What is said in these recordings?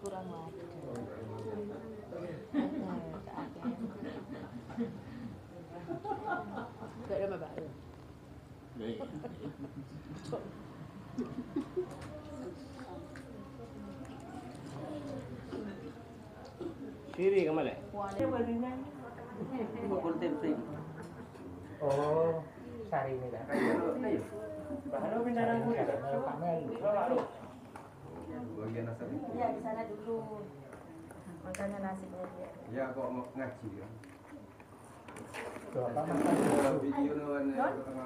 Kurang wajar. Gak ada mbak. Siri kemana? Pukul tempe. Oh, sari ini lah. Baru pindahan Pak Mel. Bagian asal itu. Iya di sana dulu. Makanya nasibnya dia. Ya kok mau ngaji ya. Apa makan? Video lawan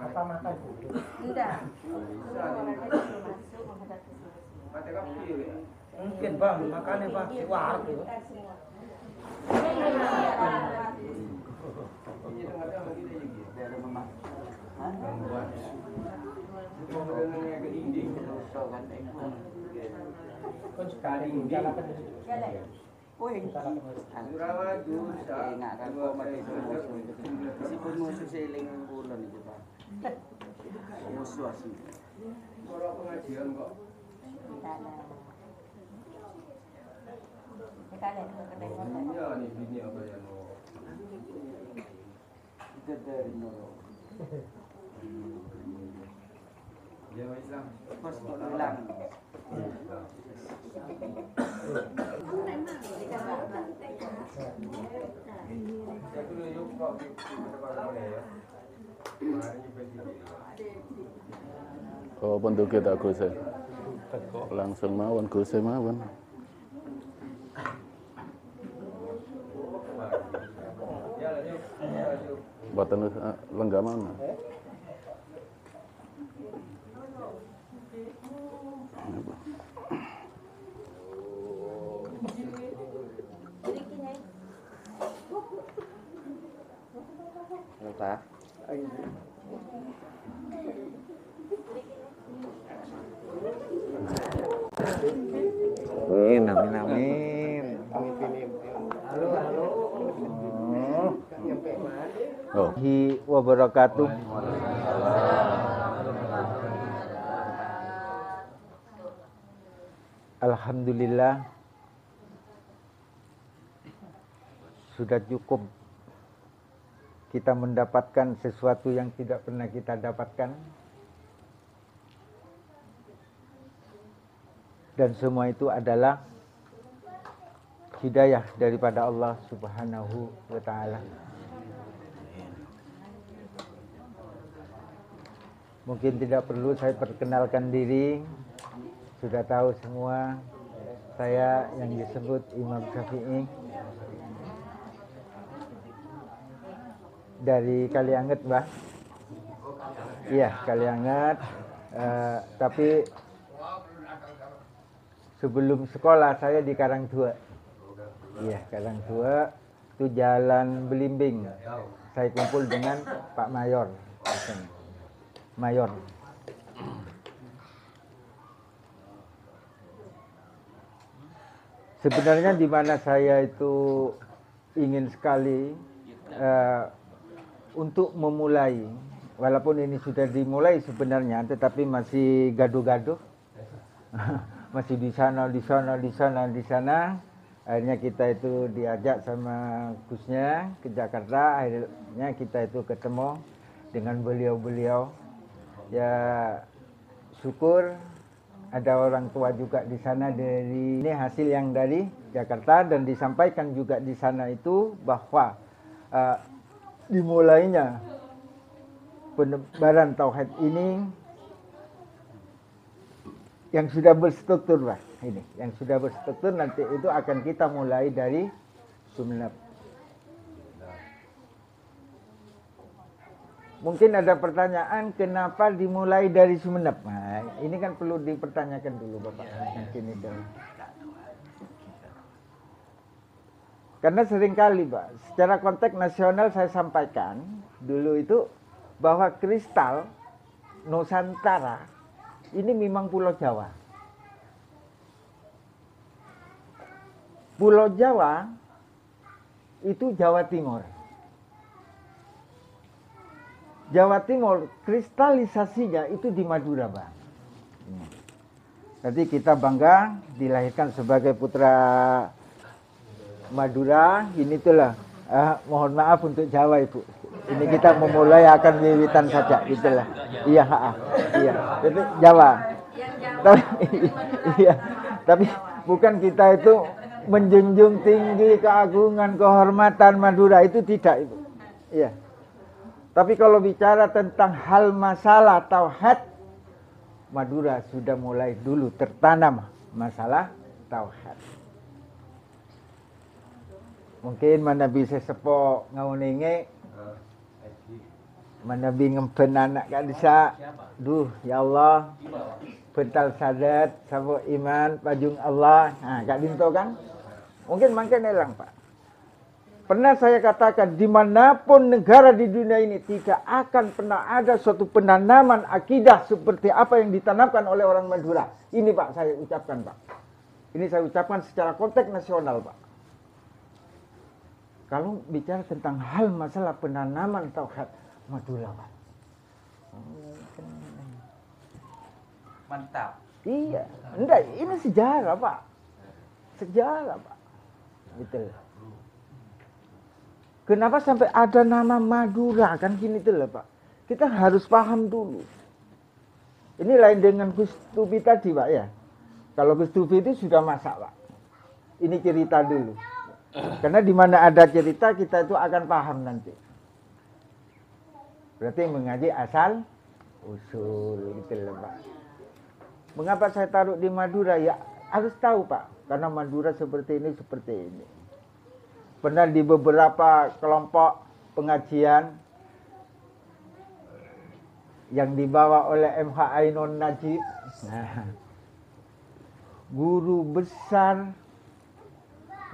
Apa makan dulu? Enggak. Bisa Orangnya disuruh masuk menghadap ke sini. mati kapil ya. Mungkin bang, makannya bang, warung itu. Ini tengah-tengah kita juga. Dari mama. Gangguan. Itu orangnya ke dinding. Sokan ekor. Kan sekali jalan kan. Oh, ini. Surawat dosa. Enggak kan kok mati musuh. Meskipun musuh seling bulan itu, Pak. Musuh asli. Orang pengajian kok. Iya nih bini apa ya no. Itu dari nol. Dia Islam. Pas hilang. Saya dulu yuk kok di depan mana ya. Mari presiden. Oh, bentuk kita Gus. Langsung mawon Gus mawon. Ya yuk. Yuk. Boten lenggah mana? Apa? Amin, amin, amin. Oh, Wabarakatuh. Alhamdulillah sudah cukup kita mendapatkan sesuatu yang tidak pernah kita dapatkan, dan semua itu adalah hidayah daripada Allah Subhanahu wa ta'ala. Mungkin tidak perlu saya perkenalkan diri, sudah tahu semua saya yang disebut Imam Syafi'i dari Kalianget, Mbah. Iya, Kalianget. Tapi sebelum sekolah saya di Karangtua. Iya, Karangtua itu Jalan Belimbing. Saya kumpul dengan Pak Mayor. Mayor. Sebenarnya di mana saya itu ingin sekali untuk memulai, walaupun ini sudah dimulai sebenarnya, tetapi masih gaduh-gaduh, masih di sana. Akhirnya kita itu diajak sama Gusnya ke Jakarta. Akhirnya kita itu ketemu dengan beliau-beliau. Ya syukur ada orang tua juga di sana, dari ini hasil yang dari Jakarta, dan disampaikan juga di sana itu bahwa dimulainya penebaran tauhid ini yang sudah berstruktur, Pak. Ini yang sudah berstruktur, nanti itu akan kita mulai dari Sumeneb. Mungkin ada pertanyaan kenapa dimulai dari Sumeneb. Nah, ini kan perlu dipertanyakan dulu, Bapak. Mungkin itu. Karena seringkali Pak, secara konteks nasional saya sampaikan dulu itu bahwa kristal Nusantara ini memang Pulau Jawa. Pulau Jawa itu Jawa Timur. Jawa Timur kristalisasinya itu di Madura, Bang. Jadi kita bangga dilahirkan sebagai putra Madura. Ini itulah. Mohon maaf untuk Jawa, Ibu. Ini kita memulai akan wiwitan saja, itulah. Iya, iya. Jadi Jawa. Tapi, iya. Tapi bukan kita itu menjunjung tinggi keagungan, kehormatan Madura, itu tidak, Ibu. Iya. Tapi kalau bicara tentang hal masalah tauhid, Madura sudah mulai dulu tertanam masalah tauhid. Mungkin mana bisa sepo ngawuninge, mana bi ngempen anak kak disa, duh ya Allah, bental sadat, sabo iman, pajung Allah, nah kak dinto kan, mungkin makin elang Pak. Pernah saya katakan, dimanapun negara di dunia ini tidak akan pernah ada suatu penanaman akidah seperti apa yang ditanamkan oleh orang Madura. Ini Pak, saya ucapkan Pak. Ini saya ucapkan secara konteks nasional Pak. Kalau bicara tentang hal masalah penanaman tauhid, Madura Pak. Mantap. Iya, enggak, ini sejarah Pak. Sejarah Pak. Betul. Kenapa sampai ada nama Madura? Kan gini tuh lah Pak. Kita harus paham dulu. Ini lain dengan Gus Tufi tadi Pak ya. Kalau Gus Tufi itu sudah masak Pak. Ini cerita dulu. Karena di mana ada cerita kita itu akan paham nanti. Berarti mengaji asal usul gitu lah Pak. Mengapa saya taruh di Madura? Ya harus tahu Pak. Karena Madura seperti ini, seperti ini. Pernah di beberapa kelompok pengajian yang dibawa oleh MH Ainun Najib. Nah, guru besar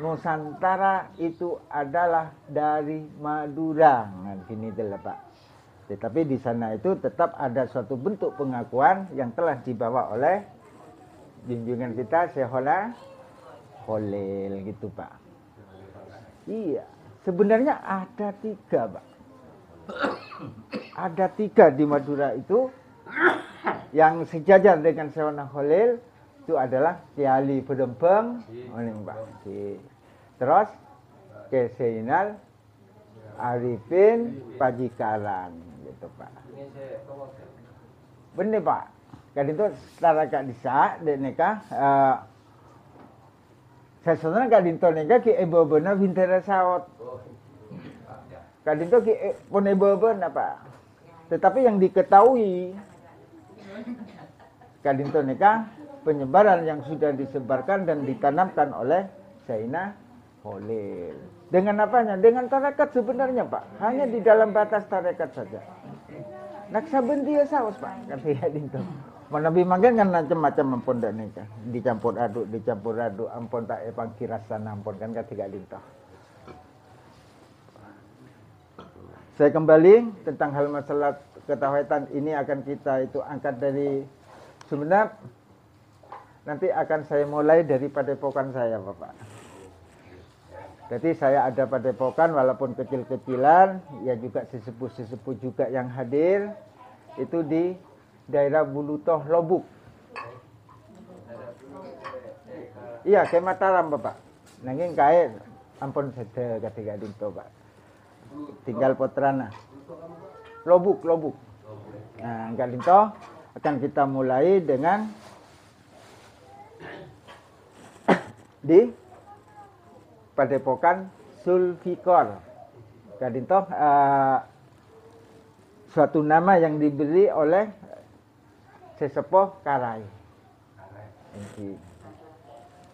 Nusantara itu adalah dari Madura. Nah, sini itulah Pak. Tetapi di sana itu tetap ada suatu bentuk pengakuan yang telah dibawa oleh junjungan kita Syekhona Khalil gitu Pak. Iya, sebenarnya ada 3 Pak. Ada 3 di Madura itu yang sejajar dengan Syekhona Khalil itu adalah Ki Ali Bedempeng, Pak. Terus Ki Zainal Arifin Pajikaran gitu Pak. Bener Pak. Kan itu secara Kak Disa deneka saya sebenarnya Kak Dinto nega ki ebo-bena bintara saot. Kak Dinto ki pun ebo-bena Pak. Tetapi yang diketahui Kak Dinto nega penyebaran yang sudah disebarkan dan ditanamkan oleh Sayyidina Khalil. Dengan apanya? Dengan tarekat sebenarnya Pak. Hanya di dalam batas tarekat saja. Naksaben dia saus Pak. Kata Kak Dinto. Mana bimangan kan macam-macam ampun dak nikah. Dicampur aduk, ampun tak pangkirasan ampun kan ketiga dinto. Saya kembali tentang hal masalah ketauhidan ini akan kita itu angkat dari sebenarnya nanti akan saya mulai dari padepokan saya Bapak. Jadi saya ada padepokan walaupun kecil-kecilan, ya juga sesepuh-sesepuh juga yang hadir itu di daerah Bulutoh Lobuk. Iya, ke Mataram Bapak. Nanging kae ampun sedhe ketiga dinto Pak. Tinggal Potrana. Lobuk. Nah, Kak Dinto akan kita mulai dengan di Padepokan Sulfikor. Kak Dinto suatu nama yang diberi oleh Sesepuh Karai.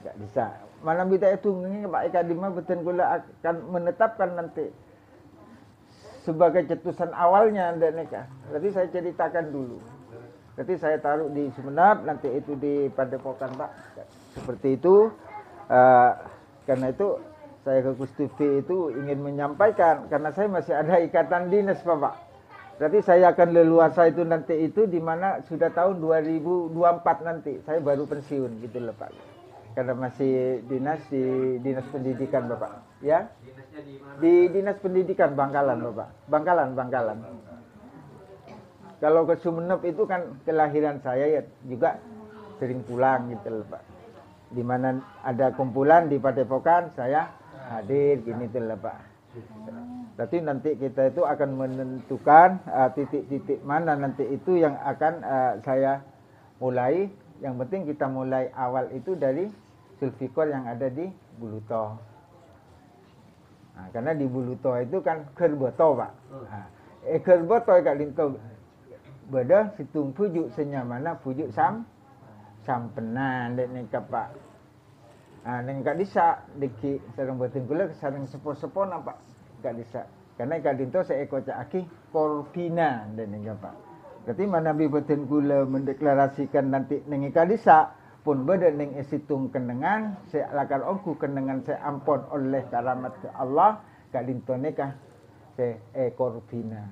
Enggak bisa. Malam kita itu Pak Eka Dima betul kula akan menetapkan nanti sebagai cetusan awalnya Neka. Jadi saya ceritakan dulu. Jadi saya taruh di Sumenep, nanti itu di Padepokan Pak. Seperti itu. Karena itu saya ke Kus TV itu ingin menyampaikan, karena saya masih ada ikatan dinas Bapak. Berarti saya akan leluasa itu nanti itu di mana sudah tahun 2024 nanti. Saya baru pensiun gitu loh Pak. Karena masih dinas di Dinas Pendidikan Bapak. Ya? Di Dinas Pendidikan Bangkalan Bapak. Bangkalan. Kalau ke Sumenep itu kan kelahiran saya ya juga sering pulang gitu loh Pak. Di mana ada kumpulan di Padepokan saya hadir gini tuh lah Pak. Berarti nanti kita itu akan menentukan titik-titik mana nanti itu yang akan saya mulai. Yang penting kita mulai awal itu dari sulfikor yang ada di Buluto. Nah, karena di Buluto itu kan kerboto Pak. Kerboto Kak Linto beda situng pujuk senyamana pujuk sampenan dek nika Pak. Neng Kak Disa deki sareng boten kula sareng sepo-sepo nampak Kak Disa. Karena Kak Dinto seeko caki Korvina dan nika Pak. Berarti mana bi boten kula mendeklarasikan nanti neng Kak Disa pun beda neng esitung kenengan saya lakar ongku kenengan saya ampun oleh karamat ke Allah Kak Dinto nika Korvina.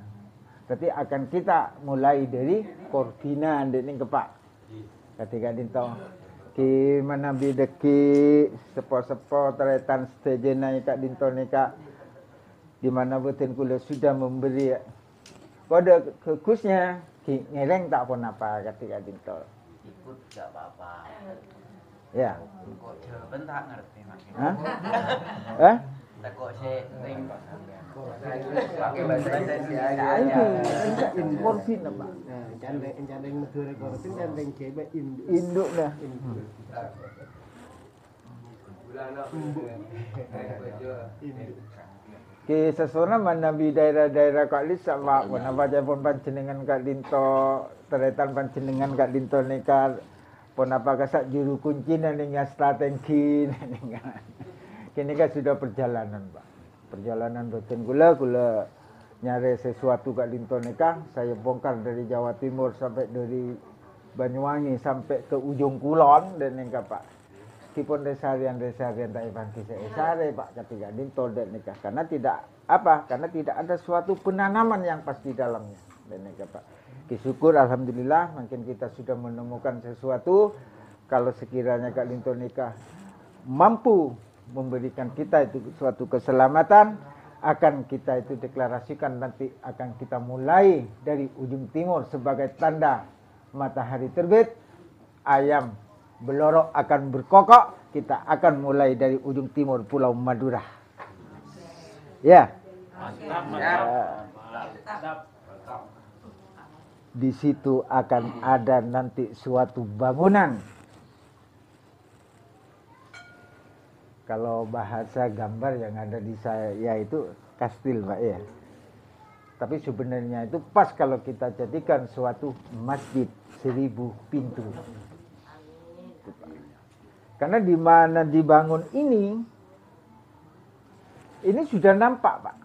Berarti akan kita mulai dari Korvina dan nika Pak. Ketika Dinto ki mana bideki sepo-sepo teretan stejena Kak Dinto nika di mana boten kula sudah memberi kode khususnya ki ngeleng tak pun apa ketika Dinto ikut gak apa-apa ya kok jawaban tak ngerti maksudnya kok sering pakai bahasa Indonesia itu Korvin apa Jandeng negara korupsi jandeng kebe induk dah ki sesona mana bi daerah-daerah Kak Lisa Pak mana baca pun panjenengan Kak Dinto teretan panjenengan Kak Dinto nika pun apa kasak juru kunci ning strategi ning kini kan sudah perjalanan Pak. Perjalanan boten kula nyari sesuatu Kak Dinto nika saya bongkar dari Jawa Timur sampai dari Banyuwangi sampai ke ujung kulon dan nika Pak. Meskipun desarian tak iban kisah esare Pak ketika Dinto dan nika karena tidak karena tidak ada suatu penanaman yang pas di dalamnya dan nika Pak. Syukur alhamdulillah mungkin kita sudah menemukan sesuatu kalau sekiranya Kak Dinto nika mampu memberikan kita itu suatu keselamatan akan kita itu deklarasikan nanti akan kita mulai dari ujung timur sebagai tanda matahari terbit ayam belorok akan berkokok kita akan mulai dari ujung timur Pulau Madura ya di situ akan ada nanti suatu bangunan. Kalau bahasa gambar yang ada di saya yaitu kastil Pak ya. Tapi sebenarnya itu pas kalau kita jadikan suatu masjid 1000 pintu. Karena di mana dibangun ini sudah nampak Pak.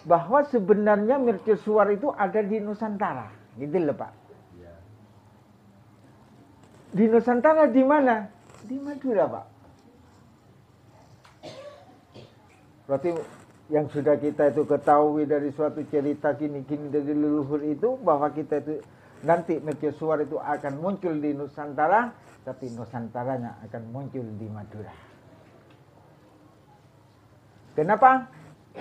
Bahwa sebenarnya mercusuar itu ada di Nusantara. Gitu loh Pak. Di Nusantara di mana? Di Madura Pak. Berarti yang sudah kita itu ketahui dari suatu cerita kini-kini dari leluhur itu bahwa kita itu nanti mercusuar itu akan muncul di Nusantara, tapi Nusantaranya akan muncul di Madura. Kenapa?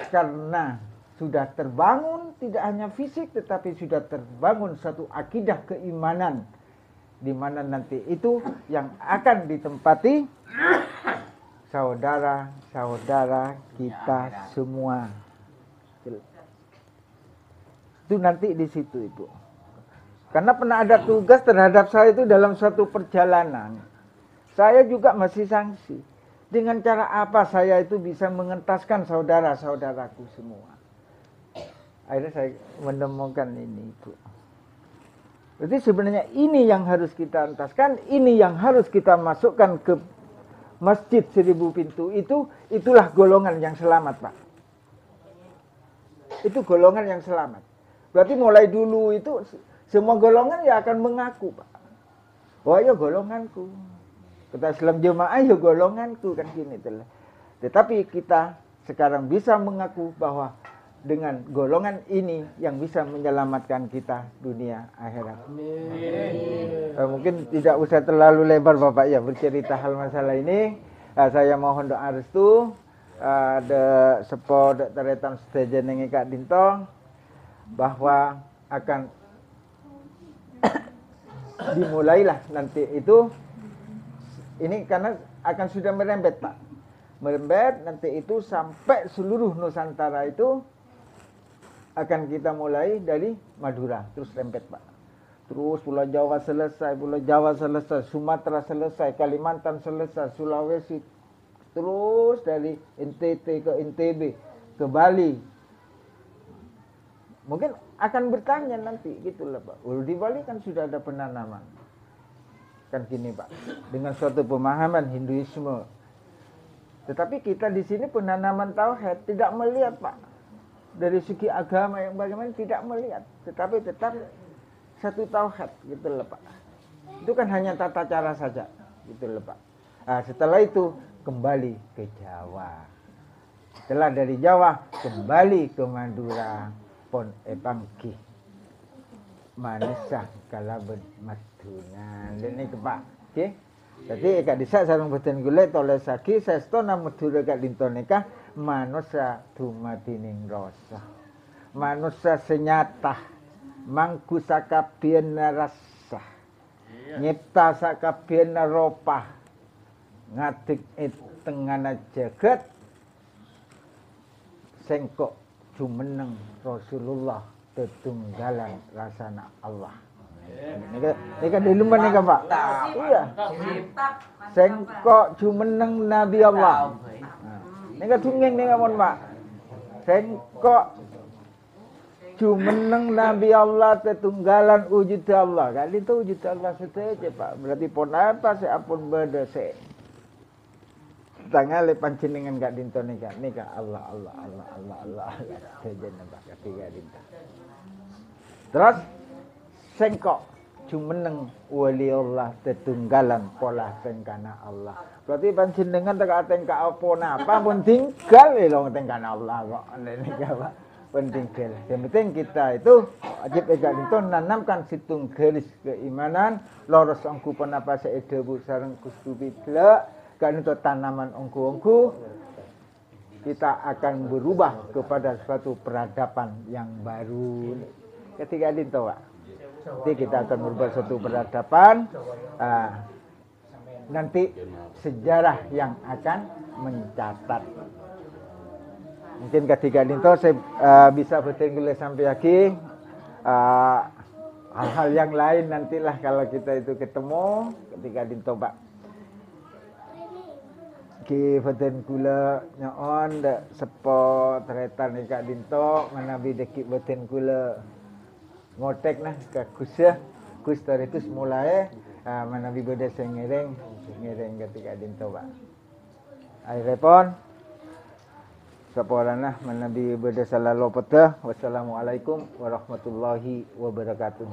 Karena sudah terbangun tidak hanya fisik tetapi sudah terbangun satu akidah keimanan di mana nanti itu yang akan ditempati saudara-saudara kita semua. Itu nanti di situ Ibu. Karena pernah ada tugas terhadap saya itu dalam suatu perjalanan. Saya juga masih sanksi. Dengan cara apa saya itu bisa mengentaskan saudara-saudaraku semua. Akhirnya saya menemukan ini Ibu. Berarti sebenarnya ini yang harus kita entaskan, ini yang harus kita masukkan ke masjid 1000 pintu itulah golongan yang selamat Pak. Itu golongan yang selamat. Berarti mulai dulu itu semua golongan ya akan mengaku Pak. Oh ya golonganku. Kata Islam jemaah ya golonganku kan gini telah. Tetapi kita sekarang bisa mengaku bahwa dengan golongan ini yang bisa menyelamatkan kita dunia akhirat. Mungkin tidak usah terlalu lebar Bapak ya bercerita hal masalah ini. Saya mohon doa restu ada sepo teretan sedajan yang Kak Dintong bahwa akan dimulailah nanti itu ini karena akan sudah merembet Pak. Merembet nanti itu sampai seluruh Nusantara itu akan kita mulai dari Madura terus rembet Pak. Terus Pulau Jawa selesai, Pulau Jawa selesai, Sumatera selesai, Kalimantan selesai, Sulawesi, terus dari NTT ke NTB ke Bali. Mungkin akan bertanya nanti gitulah Pak. Di Bali kan sudah ada penanaman. Kan gini Pak, dengan suatu pemahaman Hinduisme. Tetapi kita di sini penanaman tauhid tidak melihat Pak. Dari segi agama yang bagaimana tidak melihat, tetapi tetap satu tauhid gitu loh Pak. Itu kan hanya tata cara saja gitu loh Pak. Nah, setelah itu kembali ke Jawa. Setelah dari Jawa kembali ke Madura, pon epangki manisah kalaben madunan. Ini ke Pak. Oke. Jadi Kak Disa sarung boten gule tole sagi sestona Madura Kak Dintoneka manusia dumadining rasa. Manusia senyata mangku sakabien rasa. Nyipta sakabien ropa. Ngadik tengana jagat sengkok jumeneng Rasulullah tetunggalan rasana Allah. Ini kan di lumban nih Pak. Iya. Sengkok jumeneng Nabi Allah. Ini kan tunggeng nih kawan Pak. Sengkok jumeneng Nabi Allah tetunggalan wujud Allah. Kali itu wujud Allah saja Pak. Berarti pon apa seapun berdose. Tanggal panjenengan Kak Dinto nika Allah saja nembak ketiga Dinto. Terus sengkok jumeneng waliullah tetunggalan pola tengkana Allah. Berarti panjenengan tak atengka apa napa pun tinggal long tengkana Allah kok. Nika Pak pentinggal. Yang penting kita itu wajib ega itu nanamkan situng garis keimanan loros angku penapa seedebu sareng kustubi blek kan itu tanaman ongku-ongku kita akan berubah kepada suatu peradaban yang baru. Ketika dinto Pak. Nanti kita akan berubah suatu peradaban. Nanti sejarah yang akan mencatat. Mungkin ketika dinto saya bisa bertenggelam sampai lagi hal-hal yang lain nantilah kalau kita itu ketemu ketika dinto Pak. Ki faten kula nyaon da sepo teretan Kak Dinto manabi dekik baten kula ngotek nah ke kusya kus taritus mulai manabi beda ngereng ketika Dinto Pak. Ai repon saporana manabi beda salalo petah. Wassalamualaikum warahmatullahi wabarakatuh.